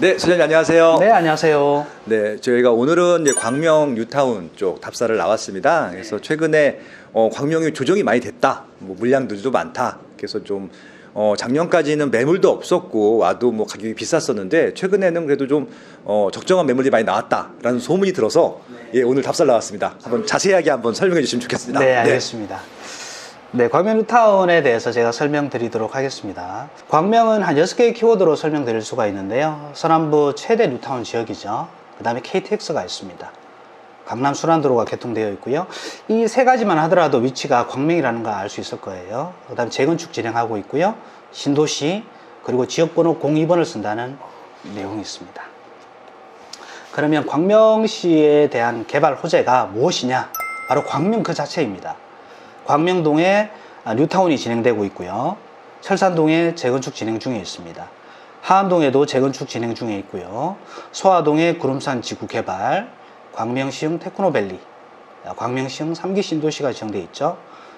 네, 소장님 안녕하세요. 네, 안녕하세요. 네, 저희가 오늘은 이제 광명 뉴타운 쪽 답사를 나왔습니다. 그래서 최근에 광명이 조정이 많이 됐다, 뭐 물량들도 많다. 그래서 좀 작년까지는 매물도 없었고 와도 뭐 가격이 비쌌었는데 최근에는 그래도 좀 적정한 매물이 많이 나왔다라는 소문이 들어서 예, 오늘 답사를 나왔습니다. 한번 자세하게 한번 설명해 주시면 좋겠습니다. 네, 알겠습니다. 네, 광명 뉴타운에 대해서 제가 설명드리도록 하겠습니다. 광명은 한 6개의 키워드로 설명드릴 수가 있는데요. 서남부 최대 뉴타운 지역이죠. 그 다음에 KTX가 있습니다. 강남 순환도로가 개통되어 있고요. 이 세 가지만 하더라도 위치가 광명이라는 걸 알 수 있을 거예요. 그 다음에 재건축 진행하고 있고요. 신도시, 그리고 지역번호 02번을 쓴다는 내용이 있습니다. 그러면 광명시에 대한 개발 호재가 무엇이냐? 바로 광명 그 자체입니다. 광명동에 뉴타운이 진행되고 있고요. 철산동에 재건축 진행 중에 있습니다. 하안동에도 재건축 진행 중에 있고요. 소화동에 구름산 지구 개발, 광명시흥 테크노밸리, 광명시흥 3기 신도시가 지정되어 있죠.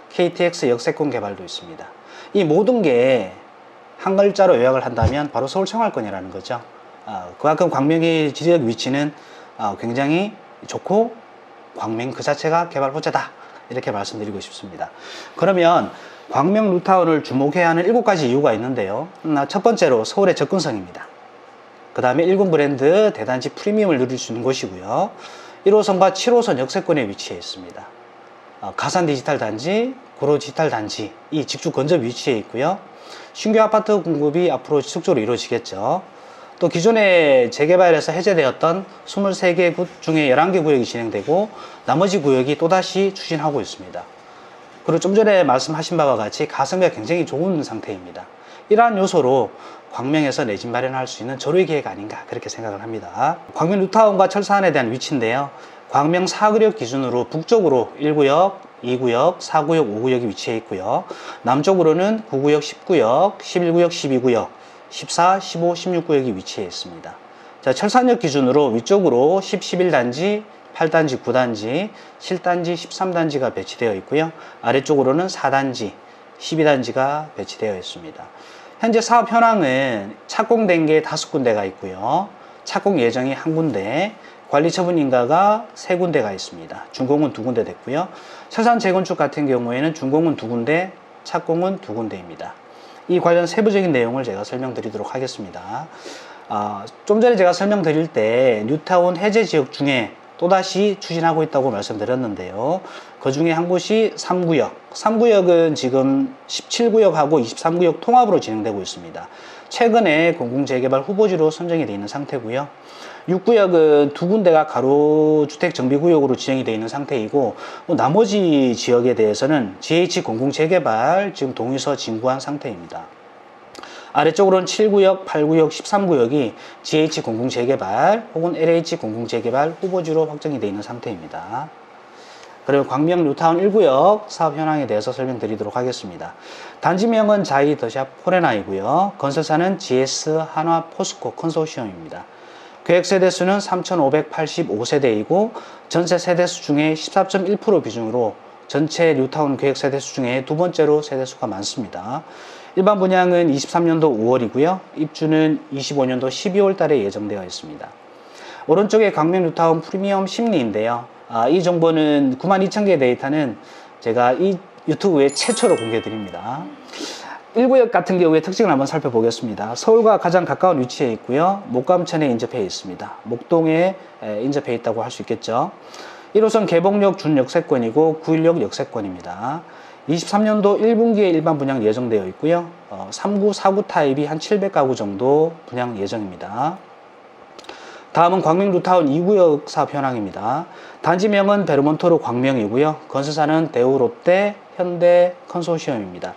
KTX 역세권 개발도 있습니다. 이 모든 게 한 글자로 요약을 한다면 바로 서울청활권이라는 거죠. 그만큼 광명의 지역 위치는 굉장히 좋고 광명 그 자체가 개발 호재다, 이렇게 말씀드리고 싶습니다. 그러면 광명 뉴타운을 주목해야 하는 7가지 이유가 있는데요. 첫 번째로 서울의 접근성입니다. 그 다음에 1군 브랜드 대단지 프리미엄을 누릴 수 있는 곳이고요. 1호선과 7호선 역세권에 위치해 있습니다. 가산 디지털 단지, 고로 디지털 단지, 이 직주 근접 위치해 있고요. 신규 아파트 공급이 앞으로 지속적으로 이루어지겠죠. 또 기존에 재개발에서 해제되었던 23개 구 중에 11개 구역이 진행되고 나머지 구역이 또다시 추진하고 있습니다. 그리고 좀 전에 말씀하신 바와 같이 가성비가 굉장히 좋은 상태입니다. 이러한 요소로 광명에서 내 집 마련할 수 있는 절호의 기회가 아닌가, 그렇게 생각을 합니다. 광명 뉴타운과 철산에 대한 위치인데요. 광명 4구역 기준으로 북쪽으로 1구역, 2구역, 4구역, 5구역이 위치해 있고요. 남쪽으로는 9구역, 10구역, 11구역, 12구역, 14, 15, 16구역이 위치해 있습니다. 자, 철산역 기준으로 위쪽으로 10, 11단지, 8단지, 9단지, 7단지, 13단지가 배치되어 있고요. 아래쪽으로는 4단지, 12단지가 배치되어 있습니다. 현재 사업 현황은 착공된 게 5군데가 있고요. 착공 예정이 1군데, 관리 처분 인가가 3군데가 있습니다. 준공은 2군데 됐고요. 철산 재건축 같은 경우에는 준공은 2군데, 착공은 2군데입니다. 이 관련 세부적인 내용을 제가 설명드리도록 하겠습니다. 좀 전에 제가 설명드릴 때 뉴타운 해제 지역 중에 또다시 추진하고 있다고 말씀드렸는데요. 그 중에 한 곳이 3구역. 3구역은 지금 17구역하고 23구역 통합으로 진행되고 있습니다. 최근에 공공재개발 후보지로 선정이 되어 있는 상태고요. 6구역은 2군데가 가로주택 정비구역으로 지정이 되어 있는 상태이고, 나머지 지역에 대해서는 GH 공공재개발 지금 동의서 진구한 상태입니다. 아래쪽으로는 7구역, 8구역, 13구역이 GH 공공재개발 혹은 LH 공공재개발 후보지로 확정이 되어 있는 상태입니다. 그리고 광명 뉴타운 1구역 사업 현황에 대해서 설명드리도록 하겠습니다. 단지명은 자이 더샵 포레나이고요. 건설사는 GS 한화 포스코 컨소시엄입니다. 계획 세대수는 3,585세대이고 전체 세대수 중에 14.1% 비중으로 전체 뉴타운 계획 세대수 중에 두 번째로 세대수가 많습니다. 일반 분양은 23년도 5월이고요. 입주는 25년도 12월 달에 예정되어 있습니다. 오른쪽에 광명 뉴타운 프리미엄 심리인데요. 이 정보는 92,000개의 데이터는 제가 이 유튜브에 최초로 공개해 드립니다. 1구역 같은 경우에 특징을 한번 살펴보겠습니다. 서울과 가장 가까운 위치에 있고요. 목감천에 인접해 있습니다. 목동에 인접해 있다고 할 수 있겠죠. 1호선 개봉역 준역세권이고 916 역세권입니다. 23년도 1분기에 일반 분양 예정되어 있고요. 3구, 4구 타입이 한 700가구 정도 분양 예정입니다. 다음은 광명 뉴타운 2구역 사업 현황입니다. 단지명은 베르몬토르 광명이고요. 건설사는 대우롯데 현대 컨소시엄입니다.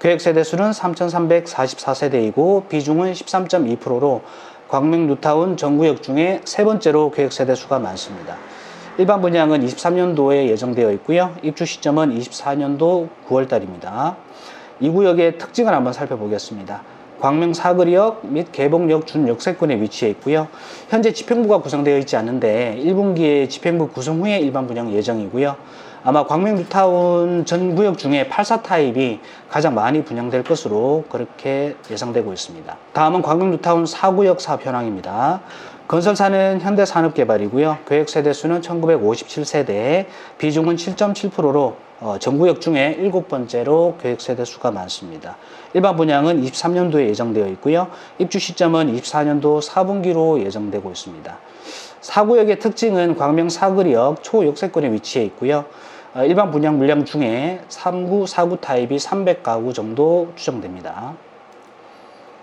계획 세대수는 3,344세대이고 비중은 13.2%로 광명 뉴타운 전구역 중에 세 번째로 계획 세대수가 많습니다. 일반 분양은 23년도에 예정되어 있고요. 입주 시점은 24년도 9월달입니다. 이 구역의 특징을 한번 살펴보겠습니다. 광명 사거리역 및 개봉역 준역세권에 위치해 있고요. 현재 집행부가 구성되어 있지 않은데 1분기에 집행부 구성 후에 일반 분양 예정이고요. 아마 광명 뉴타운 전 구역 중에 84 타입이 가장 많이 분양될 것으로 그렇게 예상되고 있습니다. 다음은 광명 뉴타운 4구역 사업 현황입니다. 건설사는 현대산업개발이고요. 계획 세대수는 1957세대, 비중은 7.7%로 전구역 중에 7번째로 계획 세대수가 많습니다. 일반 분양은 23년도에 예정되어 있고요. 입주 시점은 24년도 4분기로 예정되고 있습니다. 4구역의 특징은 광명 사거리역 초역세권에 위치해 있고요. 일반 분양 물량 중에 3구, 4구 타입이 300가구 정도 추정됩니다.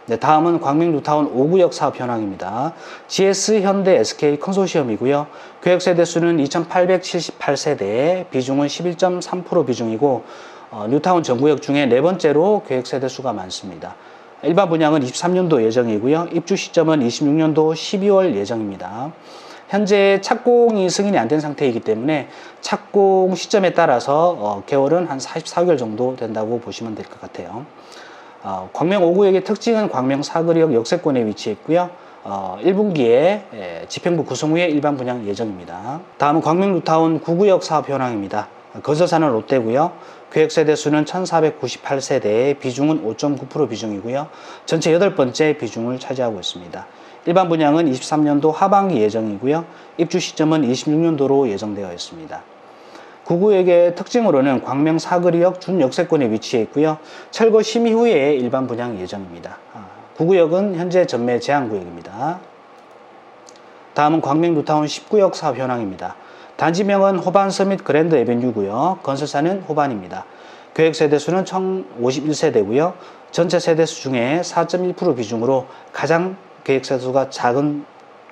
네, 다음은 광명 뉴타운 5구역 사업 현황입니다. GS, 현대, SK 컨소시엄이고요. 계획 세대수는 2878세대, 비중은 11.3% 비중이고 뉴타운 전구역 중에 네 번째로 계획 세대수가 많습니다. 일반 분양은 23년도 예정이고요. 입주 시점은 26년도 12월 예정입니다. 현재 착공이 승인이 안 된 상태이기 때문에 착공 시점에 따라서 개월은 한 44개월 정도 된다고 보시면 될 것 같아요. 광명 5구역의 특징은 광명 사거리역 역세권에 위치해 있고요. 1분기에 집행부 구성 후에 일반 분양 예정입니다. 다음은 광명 뉴타운 9구역 사업 현황입니다. 건설사는 롯데고요. 계획 세대수는 1498세대, 비중은 5.9% 비중이고요. 전체 8번째 비중을 차지하고 있습니다. 일반 분양은 23년도 하반기 예정이고요. 입주 시점은 26년도로 예정되어 있습니다. 9구역의 특징으로는 광명 사거리역 준역세권에 위치해 있고요. 철거 심의 후에 일반 분양 예정입니다. 9구역은 현재 전매 제한 구역입니다. 다음은 광명 뉴타운 10구역 사업 현황입니다. 단지명은 호반 서밋 그랜드 에벤유고요. 건설사는 호반입니다. 계획 세대수는 1051세대고요. 전체 세대수 중에 4.1% 비중으로 가장 계획 세대수가 작은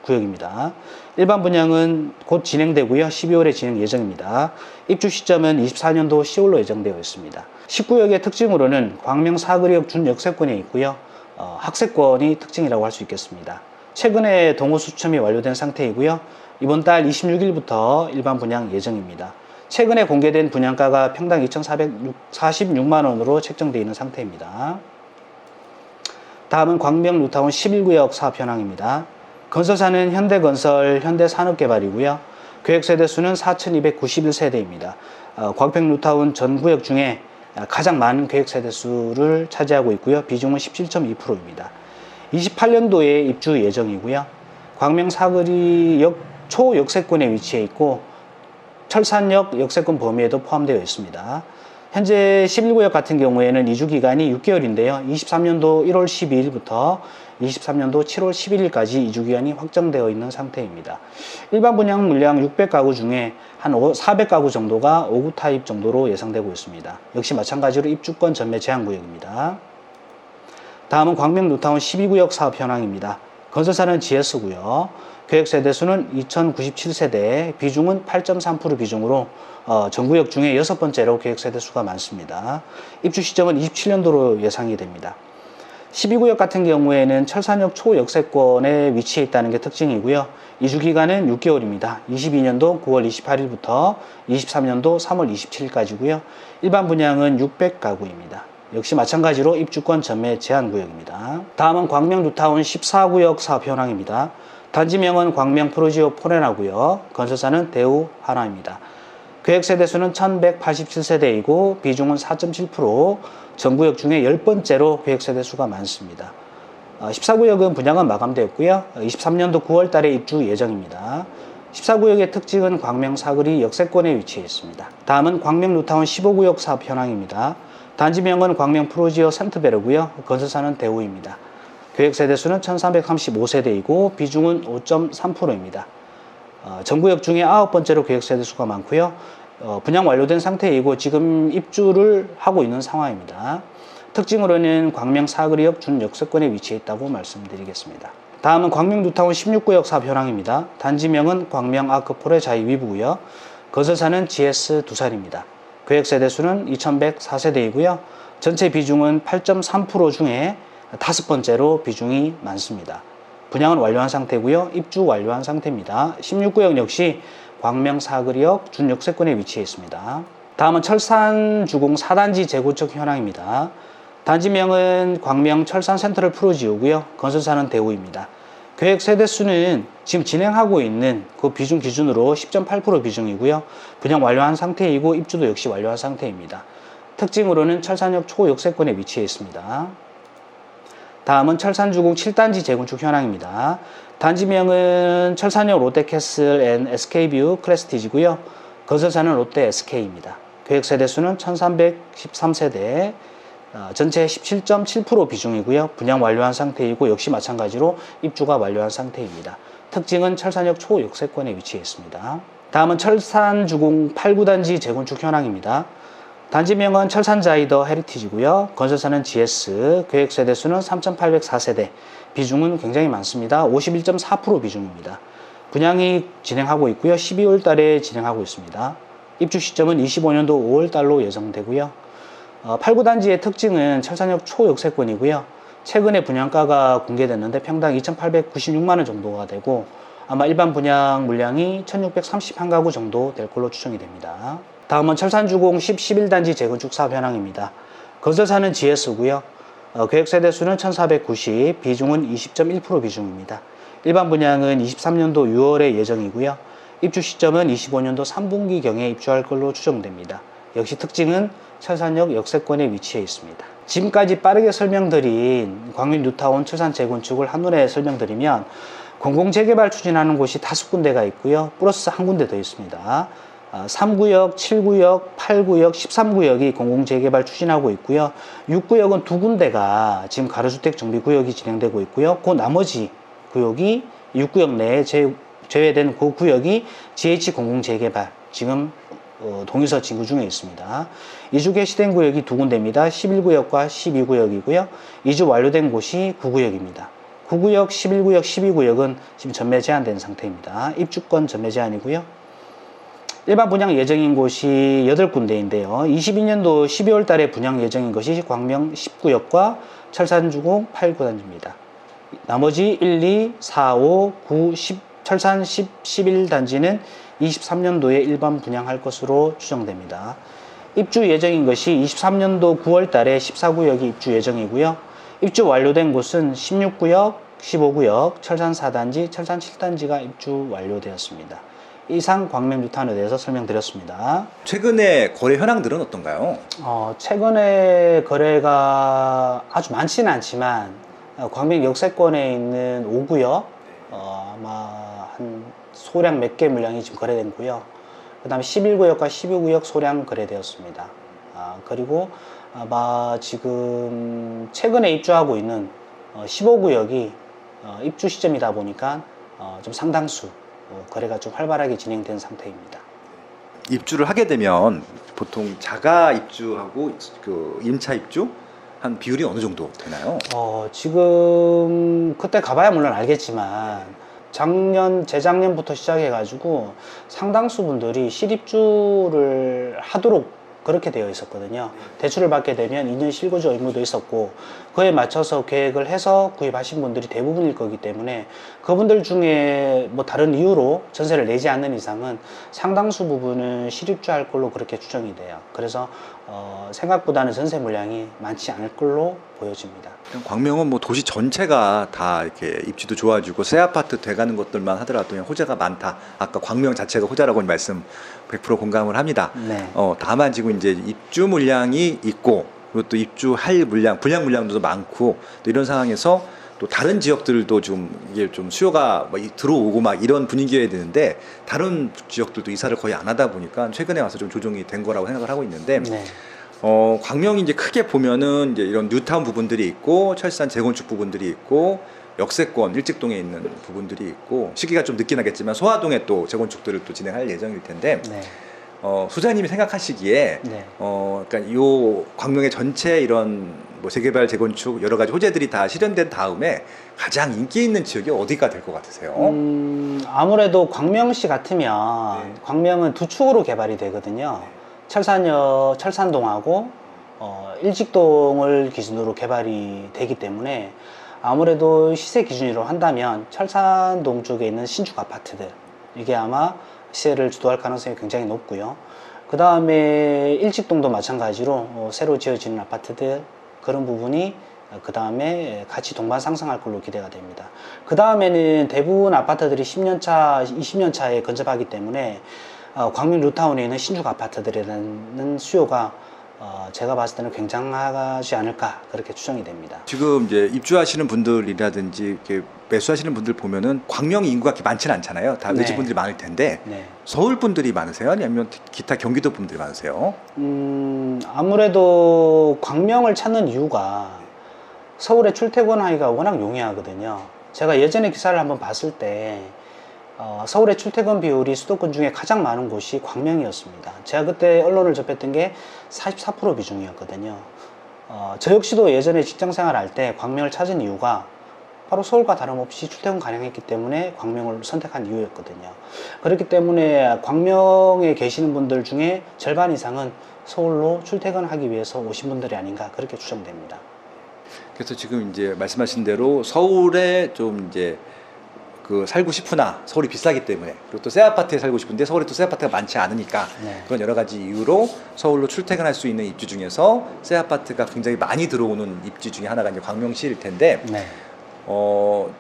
구역입니다. 일반 분양은 곧 진행되고요. 12월에 진행 예정입니다. 입주 시점은 24년도 10월로 예정되어 있습니다. 19역의 특징으로는 광명 사거리역 준역세권에 있고요. 학세권이 특징이라고 할 수 있겠습니다. 최근에 동호 수첨이 완료된 상태이고요. 이번 달 26일부터 일반 분양 예정입니다. 최근에 공개된 분양가가 평당 2,446만 원으로 책정되어 있는 상태입니다. 다음은 광명 뉴타운 11구역 사업 현황입니다. 건설사는 현대건설, 현대산업개발이고요. 계획 세대수는 4291세대입니다. 광명 뉴타운 전 구역 중에 가장 많은 계획 세대수를 차지하고 있고요. 비중은 17.2%입니다. 28년도에 입주 예정이고요. 광명 사거리역 초역세권에 위치해 있고 철산역 역세권 범위에도 포함되어 있습니다. 현재 11구역 같은 경우에는 이주 기간이 6개월인데요. 23년도 1월 12일부터 23년도 7월 11일까지 이주 기간이 확정되어 있는 상태입니다. 일반 분양 물량 600가구 중에 한 400가구 정도가 5구 타입 정도로 예상되고 있습니다. 역시 마찬가지로 입주권 전매 제한 구역입니다. 다음은 광명 뉴타운 12구역 사업 현황입니다. 건설사는 GS고요. 계획 세대수는 2097세대, 비중은 8.3% 비중으로 전구역 중에 6번째로 계획 세대수가 많습니다. 입주 시점은 27년도로 예상이 됩니다. 12구역 같은 경우에는 철산역 초역세권에 위치해 있다는 게 특징이고요. 이주 기간은 6개월입니다. 22년도 9월 28일부터 23년도 3월 27일까지고요. 일반 분양은 600가구입니다. 역시 마찬가지로 입주권 전매 제한 구역입니다. 다음은 광명 뉴타운 14구역 사업 현황입니다. 단지명은 광명 프로지오 포레나고요. 건설사는 대우 하나입니다. 계획 세대수는 1187세대이고 비중은 4.7%, 전구역 중에 10번째로 계획 세대수가 많습니다. 14구역은 분양은 마감되었고요. 23년도 9월 달에 입주 예정입니다. 14구역의 특징은 광명 사거리 역세권에 위치해 있습니다. 다음은 광명 뉴타운 15구역 사업 현황입니다. 단지명은 광명 프로지오 센트베르고요. 건설사는 대우입니다. 계획 세대수는 1335세대이고 비중은 5.3%입니다. 전구역 중에 9번째로 계획 세대수가 많고요. 분양 완료된 상태이고 지금 입주를 하고 있는 상황입니다. 특징으로는 광명 사거리역 준역세권에 위치해 있다고 말씀드리겠습니다. 다음은 광명 뉴타운 16구역 사업 현황입니다. 단지명은 광명 아크포레 자이 위부고요. 건설사는 GS 두산입니다. 계획 세대수는 2104세대이고요. 전체 비중은 8.3% 중에 5번째로 비중이 많습니다. 분양은 완료한 상태고요. 입주 완료한 상태입니다. 16구역 역시 광명 사거리역 준역세권에 위치해 있습니다. 다음은 철산주공 4단지 재구축 현황입니다. 단지명은 광명 철산 센트럴 프로지오고요. 건설사는 대우입니다. 계획 세대수는 지금 진행하고 있는 그 비중 기준으로 10.8% 비중이고요. 분양 완료한 상태이고 입주도 역시 완료한 상태입니다. 특징으로는 철산역 초역세권에 위치해 있습니다. 다음은 철산주공 7단지 재건축 현황입니다. 단지명은 철산역 롯데캐슬 앤 SK뷰 클래스티지고요. 건설사는 롯데 SK입니다. 계획 세대수는 1313세대, 전체 17.7% 비중이고요. 분양 완료한 상태이고 역시 마찬가지로 입주가 완료한 상태입니다. 특징은 철산역 초역세권에 위치해 있습니다. 다음은 철산주공 8구단지 재건축 현황입니다. 단지명은 철산자이더 헤리티지고요. 건설사는 GS, 계획 세대수는 3,804세대, 비중은 굉장히 많습니다. 51.4% 비중입니다. 분양이 진행하고 있고요. 12월 달에 진행하고 있습니다. 입주 시점은 25년도 5월 달로 예정되고요. 8구단지의 특징은 철산역 초역세권이고요. 최근에 분양가가 공개됐는데 평당 2,896만 원 정도가 되고 아마 일반 분양 물량이 1,631가구 정도 될 걸로 추정이 됩니다. 다음은 철산주공 10, 11단지 재건축 사업 현황입니다. 건설사는 GS고요. 계획 세대수는 1,490, 비중은 20.1% 비중입니다. 일반 분양은 23년도 6월에 예정이고요. 입주 시점은 25년도 3분기경에 입주할 걸로 추정됩니다. 역시 특징은 철산역 역세권에 위치해 있습니다. 지금까지 빠르게 설명드린 광명 뉴타운 철산 재건축을 한눈에 설명드리면 공공재개발 추진하는 곳이 5군데가 있고요. 플러스 한 군데 더 있습니다. 3구역, 7구역, 8구역, 13구역이 공공재개발 추진하고 있고요. 6구역은 2군데가 지금 가로주택 정비구역이 진행되고 있고요. 그 나머지 구역이 6구역 내에 제외된 그 구역이 GH 공공재개발 지금 동의서 진구 중에 있습니다. 이주 개시된 구역이 2군데입니다. 11구역과 12구역이고요. 이주 완료된 곳이 9구역입니다. 9구역, 11구역, 12구역은 지금 전매 제한된 상태입니다. 입주권 전매 제한이고요. 일반 분양 예정인 곳이 8군데인데요. 22년도 12월 달에 분양 예정인 것이 광명 10구역과 철산주공 8구단지입니다. 나머지 1, 2, 4, 5, 9, 10, 철산 10, 11단지는 23년도에 일반 분양할 것으로 추정됩니다. 입주 예정인 것이 23년도 9월 달에 14구역이 입주 예정이고요. 입주 완료된 곳은 16구역, 15구역, 철산 4단지, 철산 7단지가 입주 완료되었습니다. 이상 광명 뉴타운에 대해서 설명드렸습니다. 최근에 거래 현황들은 어떤가요? 최근에 거래가 아주 많지는 않지만 광명 역세권에 있는 5구역 아마 한 소량 몇 개 물량이 지금 거래됐고요. 그 다음에 11구역과 12구역 소량 거래되었습니다. 그리고 아마 지금 최근에 입주하고 있는 15구역이 입주 시점이다 보니까 좀 상당수 거래가 좀 활발하게 진행된 상태입니다. 입주를 하게 되면 보통 자가 입주하고 그 임차 입주 한 비율이 어느 정도 되나요? 지금 그때 가봐야 물론 알겠지만 재작년부터 시작해가지고 상당수 분들이 실입주를 하도록 그렇게 되어 있었거든요. 대출을 받게 되면 2년 실거주 의무도 있었고 그에 맞춰서 계획을 해서 구입하신 분들이 대부분일 거기 때문에 그분들 중에 뭐 다른 이유로 전세를 내지 않는 이상은 상당수 부분은 실입주할 걸로 그렇게 추정이 돼요. 그래서 생각보다는 전세 물량이 많지 않을 걸로 보여집니다. 광명은 뭐 도시 전체가 다 이렇게 입지도 좋아지고 새 아파트 돼가는 것들만 하더라도 그냥 호재가 많다. 아까 광명 자체가 호재라고 말씀 100% 공감을 합니다. 네. 다만 지금 이제 입주 물량이 있고 그리고 또 입주할 물량, 분양 물량도 많고 또 이런 상황에서 또 다른 지역들도 좀 이게 좀 수요가 막 들어오고 막 이런 분위기여야 되는데 다른 지역들도 이사를 거의 안 하다 보니까 최근에 와서 좀 조정이 된 거라고 생각을 하고 있는데 네. 광명이 이제 크게 보면은 이제 이런 뉴타운 부분들이 있고 철산 재건축 부분들이 있고 역세권 일직동에 있는 부분들이 있고 시기가 좀 늦긴 하겠지만 소화동에 또 재건축들을 또 진행할 예정일 텐데 네. 소장님이 생각하시기에 네. 그러니까 요 광명의 전체 이런 뭐 재개발 재건축 여러 가지 호재들이 다 실현된 다음에 가장 인기 있는 지역이 어디가 될 것 같으세요? 아무래도 광명시 같으면 네. 광명은 두 축으로 개발이 되거든요. 철산동하고 일직동을 기준으로 개발이 되기 때문에 아무래도 시세 기준으로 한다면 철산동 쪽에 있는 신축 아파트들 이게 아마 시세를 주도할 가능성이 굉장히 높고요. 그 다음에 일직동도 마찬가지로 새로 지어지는 아파트들 그런 부분이 그 다음에 같이 동반 상승할 걸로 기대가 됩니다. 그 다음에는 대부분 아파트들이 10년 차, 20년 차에 근접하기 때문에 광명 뉴타운에 있는 신축 아파트들에는 수요가 제가 봤을 때는 굉장하지 않을까 그렇게 추정이 됩니다. 지금 이제 입주하시는 분들이라든지 이렇게 매수하시는 분들 보면은 광명 인구가 그렇게 많지는 않잖아요. 다 네. 외지 분들이 많을 텐데 네. 서울 분들이 많으세요? 아니면 기타 경기도 분들이 많으세요? 아무래도 광명을 찾는 이유가 서울의 출퇴근하기가 워낙 용이하거든요. 제가 예전에 기사를 한번 봤을 때 서울의 출퇴근 비율이 수도권 중에 가장 많은 곳이 광명이었습니다. 제가 그때 언론을 접했던 게 44% 비중이었거든요. 저 역시도 예전에 직장 생활할 때 광명을 찾은 이유가 바로 서울과 다름없이 출퇴근 가능했기 때문에 광명을 선택한 이유였거든요. 그렇기 때문에 광명에 계시는 분들 중에 절반 이상은 서울로 출퇴근하기 위해서 오신 분들이 아닌가 그렇게 추정됩니다. 그래서 지금 이제 말씀하신 대로 서울에 좀 이제 그 살고 싶으나 서울이 비싸기 때문에 그리고 또 새 아파트에 살고 싶은데 서울에 또 새 아파트가 많지 않으니까 네. 그런 여러 가지 이유로 서울로 출퇴근할 수 있는 입지 중에서 새 아파트가 굉장히 많이 들어오는 입지 중에 하나가 이제 광명시일 텐데 네.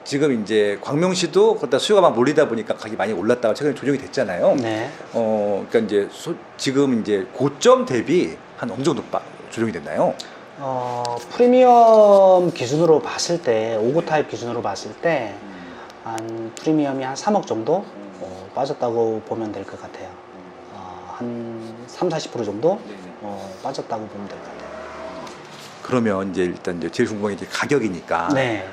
지금 이제 광명시도 그러다 수요가 막 몰리다 보니까 가격이 많이 올랐다가 최근에 조정이 됐잖아요. 네. 그러니까 이제 지금 이제 고점 대비 한 어느 정도 조정이 됐나요? 프리미엄 기준으로 봤을 때, 5구 타입 기준으로 봤을 때, 한 프리미엄이 한 3억 정도 빠졌다고 보면 될 것 같아요. 한 30-40% 정도 빠졌다고 보면 될 것 같아요. 그러면 이제 일단 이제 제일 궁금한 게 이제 가격이니까. 네.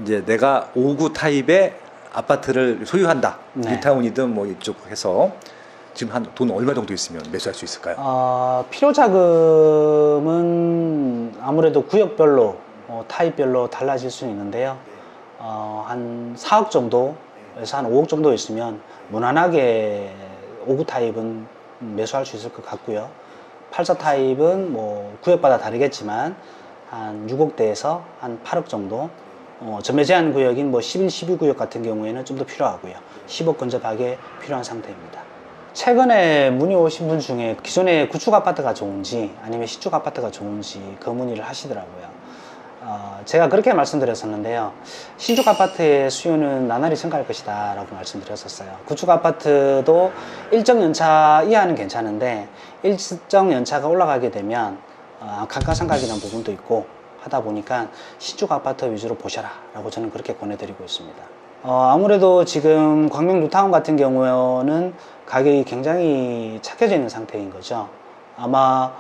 이제 내가 5구 타입의 아파트를 소유한다. 네. 뉴타운이든 뭐 이쪽 해서 지금 한 돈 얼마 정도 있으면 매수할 수 있을까요? 필요 자금은 아무래도 구역별로 타입별로 달라질 수는 있는데요. 한 4억 정도에서 한 5억 정도 있으면 무난하게 5구 타입은 매수할 수 있을 것 같고요. 8사 타입은 뭐 구역마다 다르겠지만 한 6억대에서 한 8억 정도. 전매 제한 구역인 뭐 11, 12구역 같은 경우에는 좀 더 필요하고요. 10억 근접하게 필요한 상태입니다. 최근에 문의 오신 분 중에 기존에 구축 아파트가 좋은지 아니면 신축 아파트가 좋은지 그 문의를 하시더라고요. 제가 그렇게 말씀드렸었는데요. 신축 아파트의 수요는 나날이 증가할 것이다 라고 말씀드렸었어요. 구축 아파트도 일정 연차 이하는 괜찮은데 일정 연차가 올라가게 되면 감가상각이라는 부분도 있고 하다 보니까 신축 아파트 위주로 보셔라 라고 저는 그렇게 권해드리고 있습니다. 아무래도 지금 광명 뉴타운 같은 경우는 가격이 굉장히 착해져 있는 상태인 거죠. 아마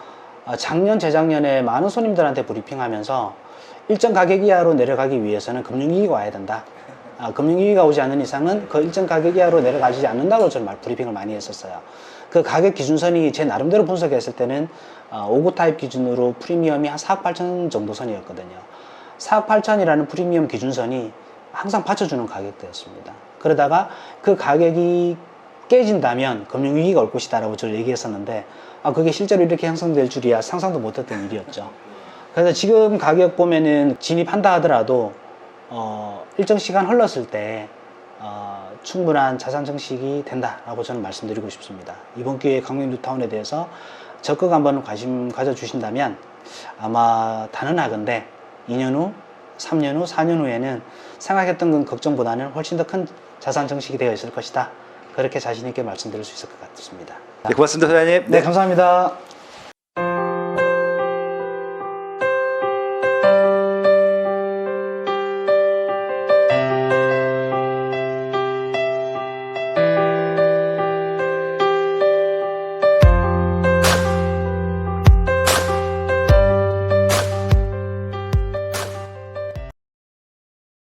작년, 재작년에 많은 손님들한테 브리핑하면서 일정 가격 이하로 내려가기 위해서는 금융위기가 와야 된다. 금융위기가 오지 않는 이상은 그 일정 가격 이하로 내려가지 않는다고 저는 브리핑을 많이 했었어요. 그 가격 기준선이 제 나름대로 분석했을 때는 5구 타입 기준으로 프리미엄이 한 4억 8천 정도 선이었거든요. 4억 8천이라는 프리미엄 기준선이 항상 받쳐주는 가격대였습니다. 그러다가 그 가격이 깨진다면 금융위기가 올 것이다 라고 저를 얘기했었는데 그게 실제로 이렇게 형성될 줄이야 상상도 못했던 일이었죠. 그래서 지금 가격 보면은 진입한다 하더라도 일정 시간 흘렀을 때 충분한 자산 증식이 된다라고 저는 말씀드리고 싶습니다. 이번 기회에 광명 뉴타운에 대해서 적극 한번 관심 가져주신다면 아마 단언하건대 2년 후, 3년 후, 4년 후에는 생각했던 건 걱정보다는 훨씬 더 큰 자산 증식이 되어 있을 것이다. 그렇게 자신 있게 말씀드릴 수 있을 것 같습니다. 네, 고맙습니다, 사장님. 네, 감사합니다.